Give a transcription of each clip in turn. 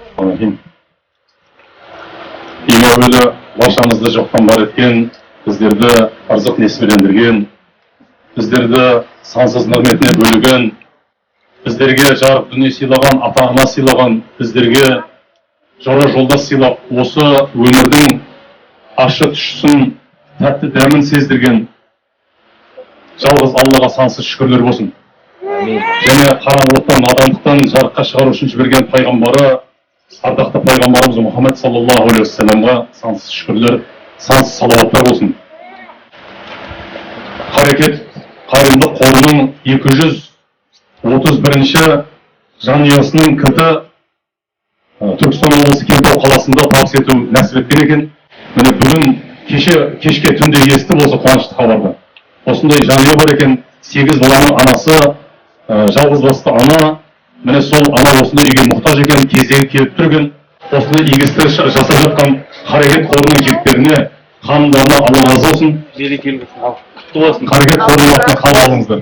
Assalamualaikum. Ең әуелі баршамызды жоқтан бар еткен, біздерді ырзық несібелендірген, біздерді сансыз нығметіне бөлеген, біздерге жарық дүние сыйлаған, ата-ана сыйлаған, біздерге жора жолдас сыйлап, осы өмірдің ащы тұщысын, тәтті дәмін сездірген жалғыз Аллаға сансыз шүкірлер болсын. Және қараңғылықтан, надандықтан жарыққа шығару үшін жіберген пайғамбары, ардақты пайғамбарымыз Мұхаммед саллаллаху алейхи уассаламға сансыз шүкірлер, сансыз салауаттар болсын. Қарекет қайырымдылық қорының 231-ші жанұясының кілті Түркістан облысы Кентау қаласында табыс ету нәсіп еткен екен. Міне бүгін кешке түнде естіп осы қуанышты хабарды. Осындай жанұя бар екен, 8 баланың анасы, жалғыз басты ана. Міне сол ана осындай үйге мұқтаж екен, кезегі келіп тұрген, осындай игі істер жасап жатқан қарекет қорының жігіттеріне қанымдарына Алла разы болсын. Берекелі құтты болсын. Қарекет қорының атына қабыл алыңыздар.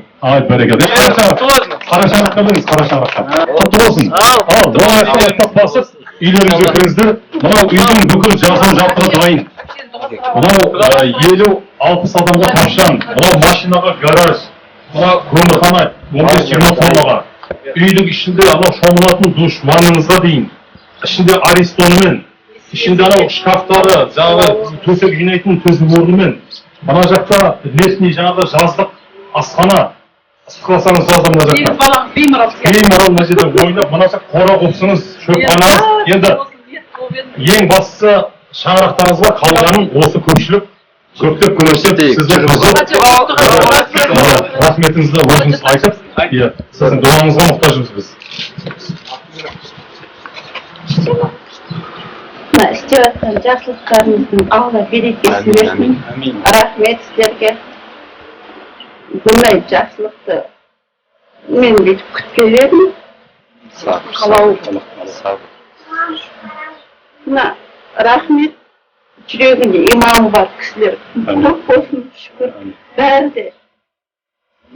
Бәрекелді. Қара шаңыраққа беріңіз, қара шаңыраққа. Құтты болсын. Ал, оңай аяқтап басып, үйлеріңізге кіріңіздер. Мынау үйдің бүкіл жасау жабдығы дайын. Мынау 50-60 адамға тапшан, мынау машинаға гараж, мынау көмірхана 15-20 тоннаға. Үйдің ішінде анау шомылатын душ, ваннаңызға дейін. Ішінде аристонымен, ішінде анау шкафтары, жаңағы төсек жинайтын төсек орнымен. Мына жақта летний жаңағы жаздық асхана. Сықласаңыз жазда мына жақта. Беймарал мына жерде ойнап, мына жақта қора қопсыңыз, шөпханаңыз. Енді ең бастысы шаңырақтарыңызға қалғанын осы көпшілік көптеп көмектесіп сізді рахметіңізді өзіңіз айтып, сіздің дуаңызға мұқтажымыз біз. Істеп жатқан жақсылықтарыңыздың Алла берекесін берсін. Рахмет сіздерге. Бұндай жақсылықты мен бүйтіп күтпеп едім. Рахмет. Жүрегінде иманы бар кісілер көп болсын, шүкір. Бәрі де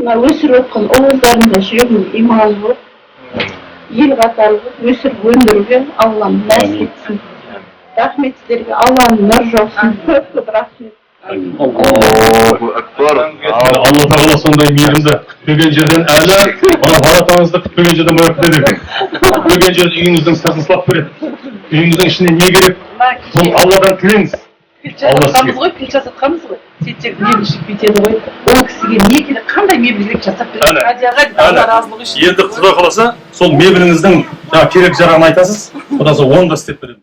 өсіріп отқан ұлыңдарында жүрегінде иманы болып, ел қатарлы өсіріп өндіруге Аллам нәсіп етсін. Рахмет сіздерге, Алланың нұр жаусын. Көп рахмет. Аллаху акбар. Алла тағала сондай мейірімді күтпеген жерден әлі, ғалатаңызды күтпеген жерден бөліп береді екен. Күтпеген жерде үйіңіздің сыртын сылап береді. Үйіңіздің ішіне не керек? Сол Алладан тілеңіз. Жасатқанбыз ғой, піл жасатқанбыз ғой. Сөйтсек мебель ішіп кетеді ғой. Ол кісіге не керек, қандай мебель керек жасап береді. Радияға Алла разылығы үшін. Енді Құдай қаласа, сол мебеліңіздің керек жарағын айтасыз, одан соң оны да істеп береді.